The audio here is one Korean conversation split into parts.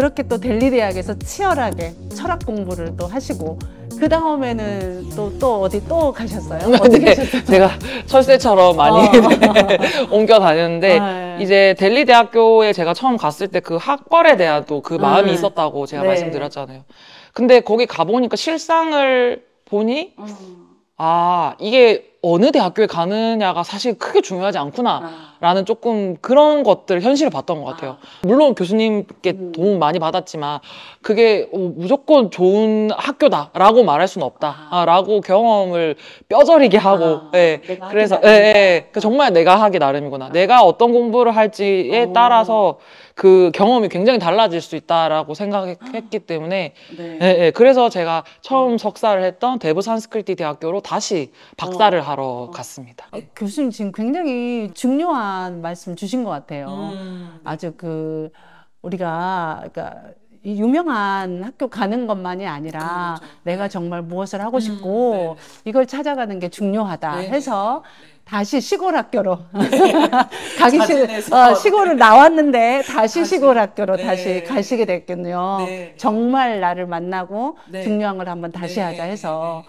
그렇게 또 델리 대학에서 치열하게 철학 공부를 또 하시고 그 다음에는 또 어디 또 가셨어요? 어디 네, 가셨어요? 제가 철새처럼 많이 옮겨 다녔는데 네. 이제 델리 대학교에 제가 처음 갔을 때 그 학벌에 대한 또 그 마음이 있었다고 제가 네. 말씀드렸잖아요. 근데 거기 가보니까 실상을 보니 아, 이게 어느 대학교에 가느냐가 사실 크게 중요하지 않구나 라는 조금 그런 것들 현실을 봤던 것 같아요. 물론 교수님께 도움 많이 받았지만 그게 무조건 좋은 학교다 라고 말할 수는 없다 라고 경험을 뼈저리게 하고 예. 그래서 정말 내가 하기 나름이구나. 내가 어떤 공부를 할지에 따라서 그 경험이 굉장히 달라질 수 있다라고 생각했기 때문에 그래서 제가 처음 석사를 했던 대부 산스크리트 대학교로 다시 박사를 하러 갔습니다. 교수님 지금 굉장히 중요한 말씀 주신 것 같아요. 아주 우리가 그러니까 이 유명한 학교 가는 것만이 아니라 내가 정말 무엇을 하고 싶고 이걸 찾아가는 게 중요하다 해서 다시 시골 학교로 가기 시골을 나왔는데 다시 시골 학교로 다시 가시게 됐겠네요. 정말 나를 만나고 중요한 걸 한번 다시 하자 해서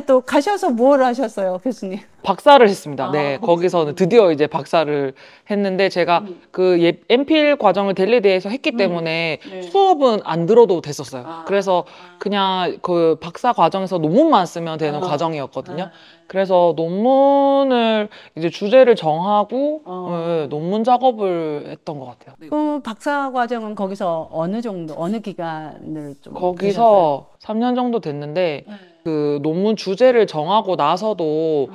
또 가셔서 뭘 하셨어요, 교수님? 박사를 했습니다. 네, 거기서는 드디어 이제 박사를 했는데 제가 그 MPhil 과정을 델리대에서 했기 때문에 수업은 안 들어도 됐었어요. 그래서 그냥 그 박사 과정에서 논문만 쓰면 되는 과정이었거든요. 그래서 논문을 이제 주제를 정하고 논문 작업을 했던 것 같아요. 그 박사 과정은 거기서 어느 기간을 좀 거기서 3년 정도 됐는데 그 논문 주제를 정하고 나서도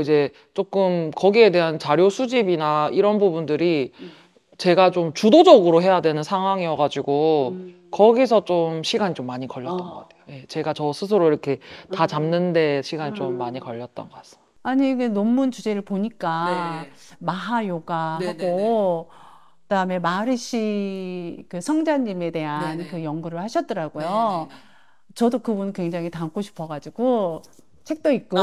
이제 조금 거기에 대한 자료 수집이나 이런 부분들이 제가 좀 주도적으로 해야 되는 상황이어가지고 거기서 좀 시간이 좀 많이 걸렸던 것 같아요. 예, 제가 저 스스로 이렇게 다 잡는데 시간이 좀 많이 걸렸던 것 같습니다. 아니 이게 논문 주제를 보니까 마하 요가하고 그다음에 마하리시 그 성자님에 대한 그 연구를 하셨더라고요. 저도 그분 굉장히 닮고 싶어가지고 책도 있고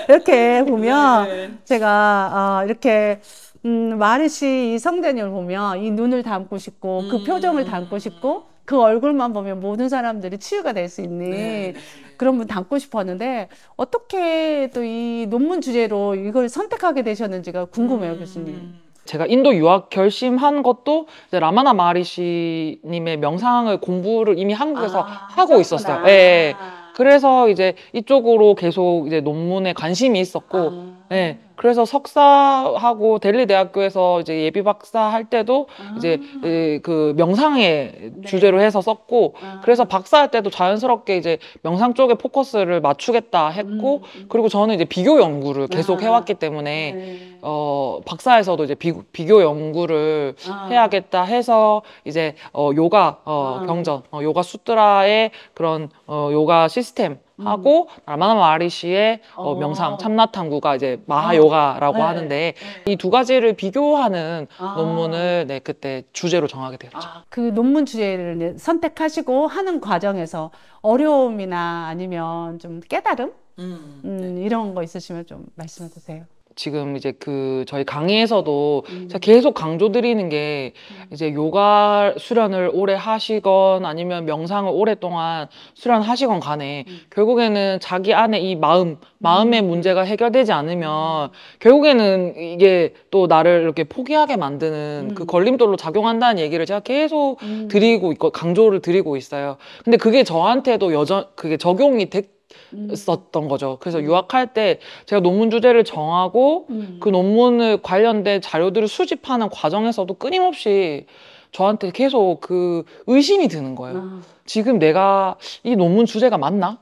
이렇게 보면 제가 이렇게 마하리시 이 성자님을 보면 이 눈을 닮고 싶고 그 표정을 닮고 싶고 그 얼굴만 보면 모든 사람들이 치유가 될 수 있는 그런 분 닮고 싶었는데 어떻게 또 이 논문 주제로 이걸 선택하게 되셨는지가 궁금해요, 교수님. 제가 인도 유학 결심한 것도 이제 라마나 마하리시님의 명상을 공부를 이미 한국에서 하고 있었어요. 예. 그래서 이제 이쪽으로 계속 이제 논문에 관심이 있었고, 예. 그래서 석사하고 델리 대학교에서 이제 예비 박사 할 때도 이제 그 명상의 주제로 해서 썼고, 그래서 박사 할 때도 자연스럽게 이제 명상 쪽에 포커스를 맞추겠다 했고, 그리고 저는 이제 비교 연구를 계속 해왔기 때문에 박사에서도 이제 비교 연구를 해야겠다 해서 이제 요가 경전, 요가 수트라의 그런 요가 시스템 하고 라마나 마하리시의 명상 참나탐구가 이제 마하요가라고 하는데 이 두 가지를 비교하는 논문을 그때 주제로 정하게 됐죠. 그 논문 주제를 선택하시고 하는 과정에서 어려움이나 아니면 좀 깨달음 이런 거 있으시면 좀 말씀해 주세요. 지금 이제 그 저희 강의에서도 제가 계속 강조드리는 게 이제 요가 수련을 오래 하시건 아니면 명상을 오랫동안 수련하시건 간에 결국에는 자기 안에 이 마음의 문제가 해결되지 않으면 결국에는 이게 또 나를 이렇게 포기하게 만드는 그 걸림돌로 작용한다는 얘기를 제가 계속 드리고 있고 강조를 드리고 있어요. 근데 그게 저한테도 그게 적용이 썼던 거죠. 그래서 유학할 때 제가 논문 주제를 정하고 그 논문을 관련된 자료들을 수집하는 과정에서도 끊임없이 저한테 계속 그 의심이 드는 거예요. 지금 내가 이 논문 주제가 맞나?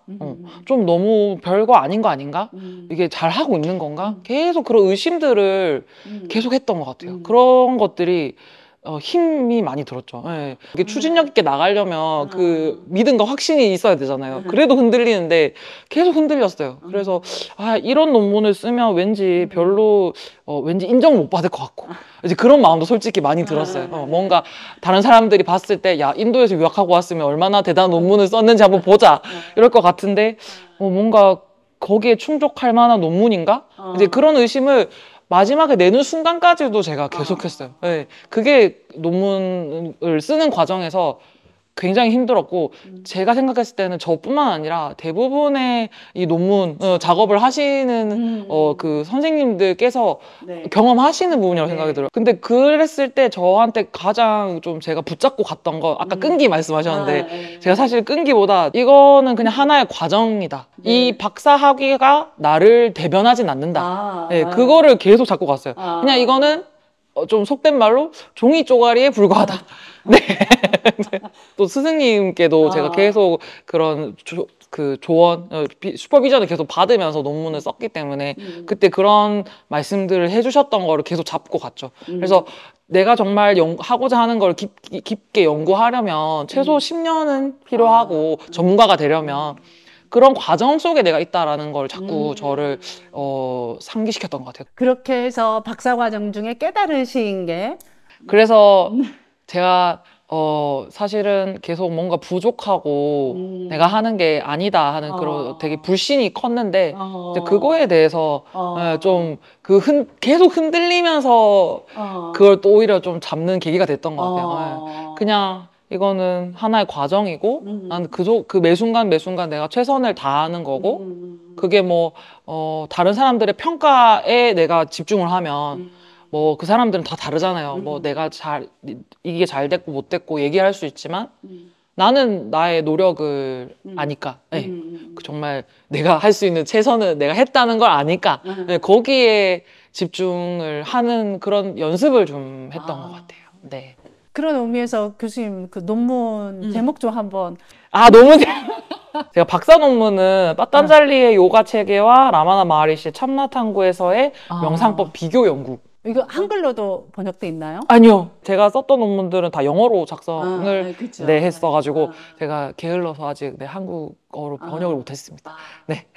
좀 너무 별거 아닌 거 아닌가? 이게 잘 하고 있는 건가? 계속 그런 의심들을 계속 했던 것 같아요. 그런 것들이 힘이 많이 들었죠. 예. 이게 추진력 있게 나가려면 그 믿음과 확신이 있어야 되잖아요. 그래도 흔들리는데 계속 흔들렸어요. 그래서 이런 논문을 쓰면 왠지 별로 왠지 인정 못 받을 것 같고 이제 그런 마음도 솔직히 많이 들었어요. 뭔가 다른 사람들이 봤을 때 야, 인도에서 유학하고 왔으면 얼마나 대단한 논문을 썼는지 한번 보자 이럴 것 같은데 뭔가 거기에 충족할 만한 논문인가? 이제 그런 의심을 마지막에 내는 순간까지도 제가 계속했어요. 네, 그게 논문을 쓰는 과정에서 굉장히 힘들었고 제가 생각했을 때는 저뿐만 아니라 대부분의 이 논문 작업을 하시는 그 선생님들께서 네. 경험하시는 부분이라고 생각이 들어요. 근데 그랬을 때 저한테 가장 좀 제가 붙잡고 갔던 거 아까 끈기 말씀하셨는데 네. 제가 사실 끈기보다 이거는 그냥 하나의 과정이다. 네. 이 박사 학위가 나를 대변하진 않는다. 네, 아. 그거를 계속 잡고 갔어요. 그냥 이거는 좀 속된 말로 종이 쪼가리에 불과하다. 네. 또 스승님께도 제가 계속 그런 그 조언, 슈퍼비전을 계속 받으면서 논문을 썼기 때문에 그때 그런 말씀들을 해주셨던 거를 계속 잡고 갔죠. 그래서 내가 정말 하고자 하는 걸 깊게 연구하려면 최소 10년은 필요하고 전문가가 되려면 그런 과정 속에 내가 있다라는 걸 자꾸 저를 상기시켰던 것 같아요. 그렇게 해서 박사과정 중에 깨달으신 게 그래서 제가 사실은 계속 뭔가 부족하고 내가 하는 게 아니다 하는 그런 되게 불신이 컸는데 이제 그거에 대해서 좀 계속 흔들리면서 그걸 또 오히려 좀 잡는 계기가 됐던 것 같아요. 그냥 이거는 하나의 과정이고 나는 그 매순간 매순간 내가 최선을 다하는 거고 그게 뭐 다른 사람들의 평가에 내가 집중을 하면 뭐 그 사람들은 다 다르잖아요. 뭐 내가 이게 잘 됐고 못 됐고 얘기할 수 있지만 나는 나의 노력을 아니까 네. 정말 내가 할 수 있는 최선을 내가 했다는 걸 아니까 네, 거기에 집중을 하는 그런 연습을 좀 했던 것 같아요. 네. 그런 의미에서 교수님 그 논문 제목 좀 한번. 너무 제가 박사 논문은 빠딴잘리의 요가 체계와 라마나 마하리시의 참나탕구에서의 명상법 비교 연구. 이거 한글로도 번역돼 있나요? 아니요. 제가 썼던 논문들은 다 영어로 작성을 그쵸. 네, 했어가지고 제가 게을러서 아직 한국어로 번역을 못했습니다. 네.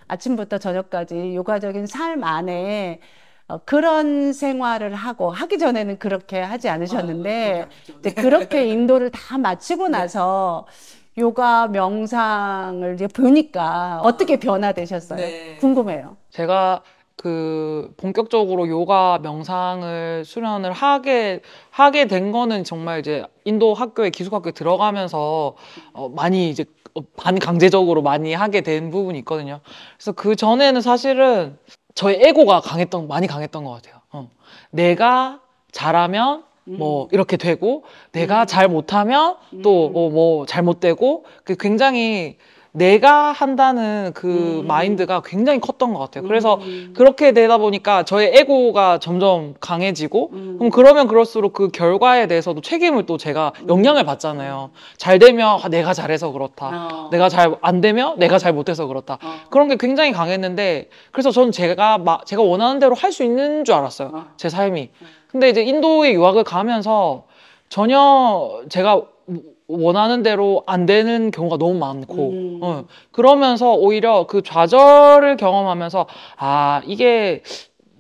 아침부터 저녁까지 요가적인 삶 안에 그런 생활을 하기 전에는 그렇게 하지 않으셨는데 이제 그렇게 인도를 다 마치고 나서 요가 명상을 이제 보니까 어떻게 변화되셨어요? 네. 궁금해요. 제가 본격적으로 요가 명상을 수련을 하게 된 거는 정말 이제 인도 학교에 기숙학교에 들어가면서 많이 이제 반강제적으로 많이 하게 된 부분이 있거든요. 그래서 그 전에는 사실은 저의 에고가 많이 강했던 것 같아요. 내가 잘하면 뭐 이렇게 되고 내가 잘 못하면 또 뭐 잘못되고 굉장히 내가 한다는 그 마인드가 굉장히 컸던 것 같아요. 그래서 그렇게 되다 보니까 저의 에고가 점점 강해지고 그럼 그러면 그럴수록 그 결과에 대해서도 책임을 또 제가 영향을 받잖아요. 잘 되면 내가 잘해서 그렇다. 내가 잘 안 되면 내가 잘 못해서 그렇다. 그런 게 굉장히 강했는데 그래서 저는 제가 원하는 대로 할 수 있는 줄 알았어요. 제 삶이. 근데 이제 인도에 유학을 가면서 전혀 제가 원하는 대로 안 되는 경우가 너무 많고 그러면서 오히려 그 좌절을 경험하면서 이게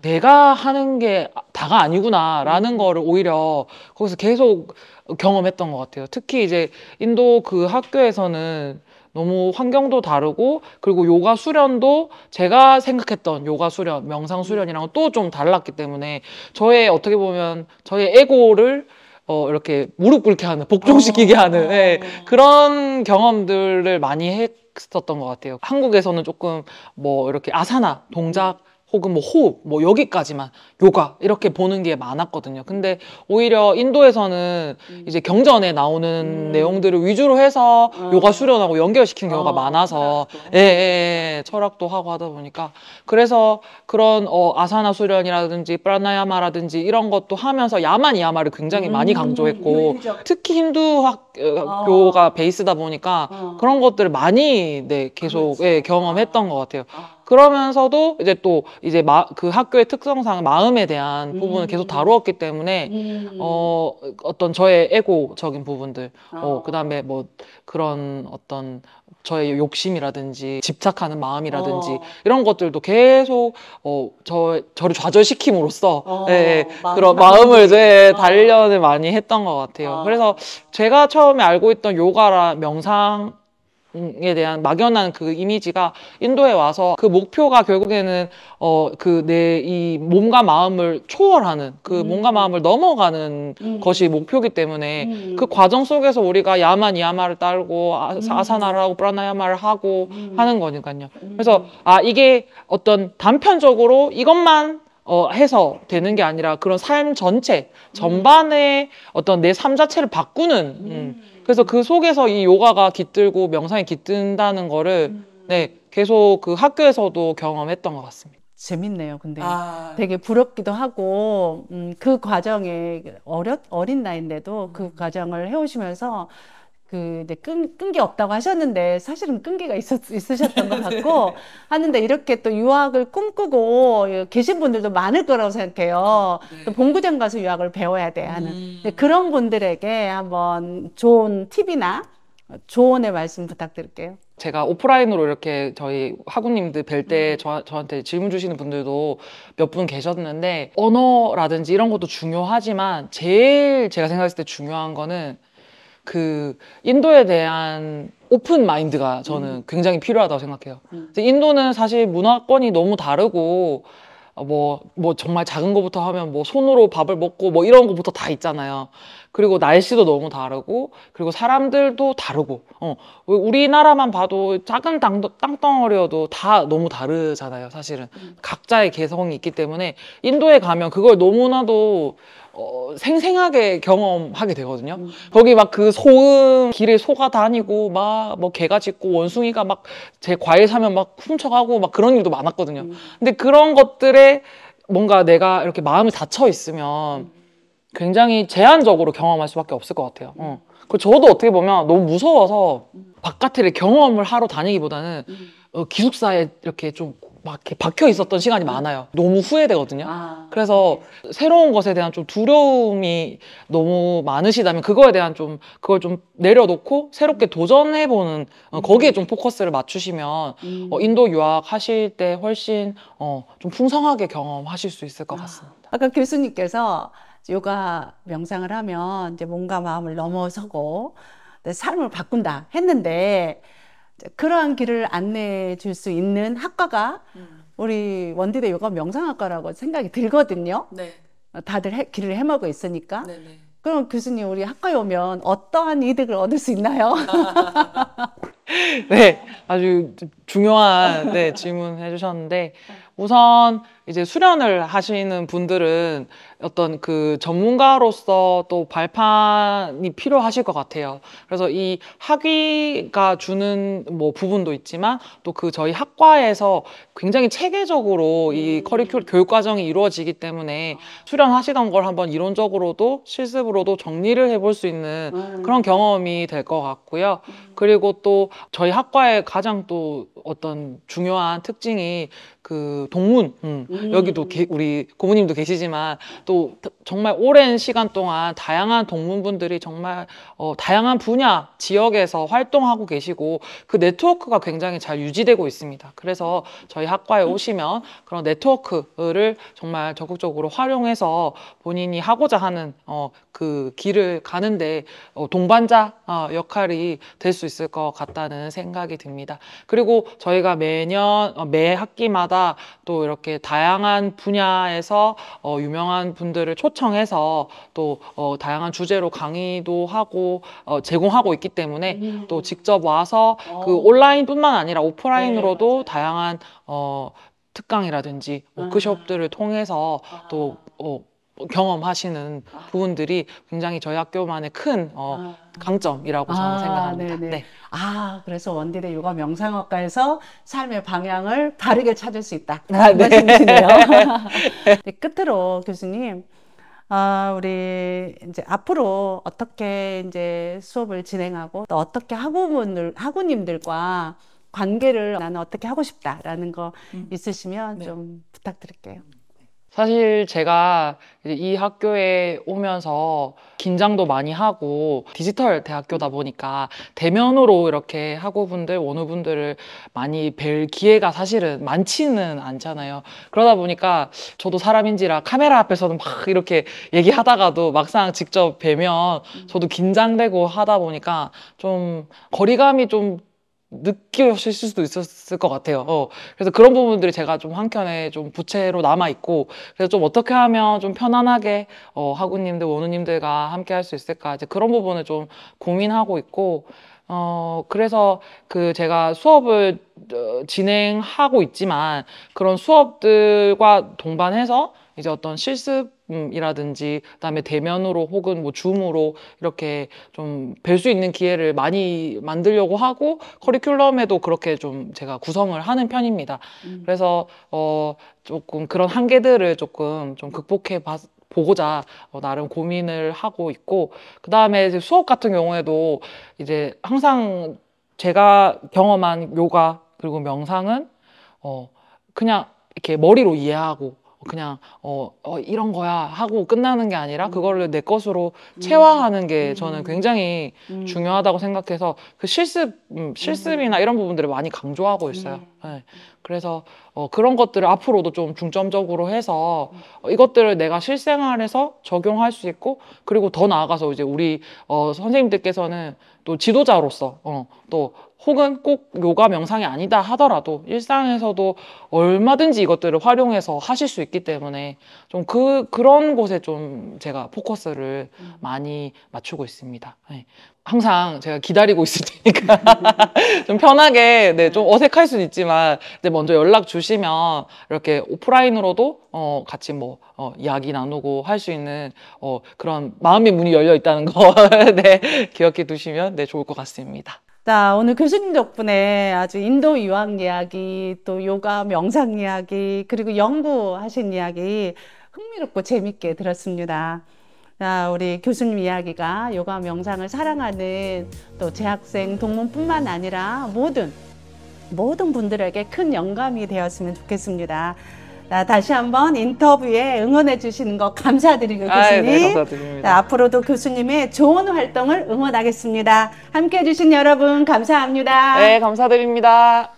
내가 하는 게 다가 아니구나 라는 거를 오히려 거기서 계속 경험했던 것 같아요. 특히 이제 인도 그 학교에서는 너무 환경도 다르고 그리고 요가 수련도 제가 생각했던 요가 수련, 명상 수련이랑 또 좀 달랐기 때문에 어떻게 보면 저의 에고를 이렇게 무릎 꿇게 하는, 복종시키게 하는 그런 경험들을 많이 했었던 것 같아요. 한국에서는 조금 뭐 이렇게 아사나, 동작 혹은 뭐 호흡, 뭐 여기까지만 요가 이렇게 보는 게 많았거든요. 근데 오히려 인도에서는 이제 경전에 나오는 내용들을 위주로 해서 요가 수련하고 연결시키는 경우가 많아서 철학도 하고 하다 보니까 그래서 그런 아사나 수련이라든지 프라나야마라든지 이런 것도 하면서 야마니야마를 굉장히 많이 강조했고 특히 힌두 학교가 베이스다 보니까 그런 것들을 많이 계속 경험했던 것 같아요. 그러면서도 이제 또 그 학교의 특성상 마음에 대한 부분을 계속 다루었기 때문에 어떤 저의 에고적인 부분들 그다음에 뭐 그런 어떤 저의 욕심이라든지 집착하는 마음이라든지 이런 것들도 계속 저를 좌절시킴으로써 그런 마음을 단련을 많이 했던 것 같아요. 그래서 제가 처음에 알고 있던 요가라 명상 에 대한 막연한 그 이미지가 인도에 와서 그 목표가 결국에는 그 내 이 몸과 마음을 초월하는 그 몸과 마음을 넘어가는 것이 목표이기 때문에 그 과정 속에서 우리가 야만 야마를 따르고 아사나를 하고 프라나야마를 하고 하는 거니까요. 그래서 이게 어떤 단편적으로 이것만 해서 되는 게 아니라 그런 삶 전체 전반의 어떤 내 삶 자체를 바꾸는 그래서 그 속에서 이 요가가 깃들고 명상이 깃든다는 거를 네 계속 그 학교에서도 경험했던 것 같습니다. 재밌네요. 근데 되게 부럽기도 하고 그 과정에 어린 나이인데도 그 과정을 해오시면서 그 이제 끈기 없다고 하셨는데 사실은 끈기가 있으셨던 것 같고 하는데 이렇게 또 유학을 꿈꾸고 계신 분들도 많을 거라고 생각해요. 또 본구장 가서 유학을 배워야 돼 하는 그런 분들에게 한번 좋은 팁이나 조언의 말씀 부탁드릴게요. 제가 오프라인으로 이렇게 저희 학우님들 뵐 때 저한테 질문 주시는 분들도 몇 분 계셨는데 언어라든지 이런 것도 중요하지만 제일 제가 생각했을 때 중요한 거는 그 인도에 대한 오픈 마인드가 저는 굉장히 필요하다고 생각해요. 인도는 사실 문화권이 너무 다르고 뭐 정말 작은 거부터 하면 뭐 손으로 밥을 먹고 뭐 이런 거부터 다 있잖아요. 그리고 날씨도 너무 다르고 그리고 사람들도 다르고 우리나라만 봐도 작은 땅덩어리여도 다 너무 다르잖아요. 사실은 각자의 개성이 있기 때문에 인도에 가면 그걸 너무나도 생생하게 경험하게 되거든요. 거기 막 그 소음 길에 소가 다니고 막 뭐 개가 짖고 원숭이가 막 제 과일 사면 막 훔쳐가고 막 그런 일도 많았거든요. 근데 그런 것들에 뭔가 내가 이렇게 마음이 닫혀 있으면 굉장히 제한적으로 경험할 수밖에 없을 것 같아요. 그 저도 어떻게 보면 너무 무서워서 바깥을 경험을 하러 다니기보다는 기숙사에 이렇게 좀 막 이렇게 박혀 있었던 시간이 많아요. 너무 후회되거든요. 그래서 새로운 것에 대한 좀 두려움이 너무 많으시다면 그거에 대한 그걸 좀 내려놓고 새롭게 도전해보는 거기에 좀 포커스를 맞추시면 인도 유학 하실 때 훨씬 좀 풍성하게 경험하실 수 있을 것 같습니다. 아까 교수님께서 요가 명상을 하면 이제 몸과 마음을 넘어서고 내 삶을 바꾼다 했는데 그러한 길을 안내해 줄 수 있는 학과가 우리 원디대 요가 명상학과라고 생각이 들거든요. 네. 다들 길을 헤매고 있으니까. 네네. 그럼 교수님 우리 학과에 오면 어떠한 이득을 얻을 수 있나요? 네, 아주 중요한 질문 해주셨는데 우선 이제 수련을 하시는 분들은 어떤 그 전문가로서 또 발판이 필요하실 것 같아요. 그래서 이 학위가 주는 뭐 부분도 있지만 또 그 저희 학과에서 굉장히 체계적으로 이 교육 과정이 이루어지기 때문에 수련하시던 걸 한번 이론적으로도 실습으로도 정리를 해볼 수 있는 그런 경험이 될 것 같고요. 그리고 또 저희 학과의 가장 또 어떤 중요한 특징이 그 동문, 여기도 우리 고모님도 계시지만 또 정말 오랜 시간 동안 다양한 동문분들이 정말 다양한 분야, 지역에서 활동하고 계시고 그 네트워크가 굉장히 잘 유지되고 있습니다. 그래서 저희 학과에 오시면 그런 네트워크를 정말 적극적으로 활용해서 본인이 하고자 하는 그 길을 가는데 동반자 역할이 될 수 있을 것 같다는 생각이 듭니다. 그리고 저희가 매 학기마다 또 이렇게 다양한 분야에서 유명한 분들을 초청해서 또 다양한 주제로 강의도 하고 제공하고 있기 때문에 또 직접 와서 그 온라인뿐만 아니라 오프라인으로도 다양한 특강이라든지 워크숍들을 통해서 또 경험하시는 부분들이 굉장히 저희 학교만의 큰 강점이라고 저는 생각합니다. 네네. 네. 그래서 원디대 요가 명상학과에서 삶의 방향을 바르게 찾을 수 있다. 그 네. 말씀이시네요. 네, 끝으로 교수님, 우리 이제 앞으로 어떻게 이제 수업을 진행하고 또 어떻게 학우님들과 관계를 나는 어떻게 하고 싶다라는 거 있으시면 좀 부탁드릴게요. 사실 제가 이제 이 학교에 오면서 긴장도 많이 하고 디지털 대학교다 보니까 대면으로 이렇게 학우분들, 원우분들을 많이 뵐 기회가 사실은 많지는 않잖아요. 그러다 보니까 저도 사람인지라 카메라 앞에서는 막 이렇게 얘기하다가도 막상 직접 뵈면 저도 긴장되고 하다 보니까 좀 거리감이 좀 느끼실 수도 있었을 것 같아요. 그래서 그런 부분들이 제가 좀 한켠에 좀 부채로 남아있고, 그래서 좀 어떻게 하면 좀 편안하게, 학우님들, 원우님들과 함께 할 수 있을까, 이제 그런 부분을 좀 고민하고 있고, 그래서 그 제가 수업을 진행하고 있지만 그런 수업들과 동반해서 이제 어떤 실습이라든지 그다음에 대면으로 혹은 뭐 줌으로 이렇게 좀 뵐 수 있는 기회를 많이 만들려고 하고 커리큘럼에도 그렇게 좀 제가 구성을 하는 편입니다. 그래서 조금 그런 한계들을 조금 좀 보고자 나름 고민을 하고 있고, 그 다음에 이제 수업 같은 경우에도 이제 항상 제가 경험한 요가 그리고 명상은 그냥 이렇게 머리로 이해하고 그냥 이런 거야 하고 끝나는 게 아니라 그거를 내 것으로 체화하는 게 저는 굉장히 중요하다고 생각해서 그 실습이나 이런 부분들을 많이 강조하고 있어요. 네. 그래서 그런 것들을 앞으로도 좀 중점적으로 해서 이것들을 내가 실생활에서 적용할 수 있고, 그리고 더 나아가서 이제 우리 선생님들께서는 또 지도자로서 또 혹은 꼭 요가 명상이 아니다 하더라도 일상에서도 얼마든지 이것들을 활용해서 하실 수 있기 때문에 좀 그런 곳에 좀 제가 포커스를 많이 맞추고 있습니다. 네. 항상 제가 기다리고 있을 테니까 좀 편하게, 네, 좀 어색할 수는 있지만 네, 먼저 연락 주시면 이렇게 오프라인으로도 같이 뭐 이야기 나누고 할 수 있는 그런 마음의 문이 열려 있다는 거 네, 기억해 두시면 네, 좋을 것 같습니다. 자, 오늘 교수님 덕분에 아주 인도 유학 이야기, 또 요가 명상 이야기, 그리고 연구하신 이야기 흥미롭고 재밌게 들었습니다. 자, 우리 교수님 이야기가 요가 명상을 사랑하는 또 재학생, 동문뿐만 아니라 모든 분들에게 큰 영감이 되었으면 좋겠습니다. 자, 다시 한번 인터뷰에 응원해 주시는 거 감사드리고 교수님. 네, 감사드립니다. 자, 앞으로도 교수님의 좋은 활동을 응원하겠습니다. 함께 해주신 여러분 감사합니다. 네, 감사드립니다.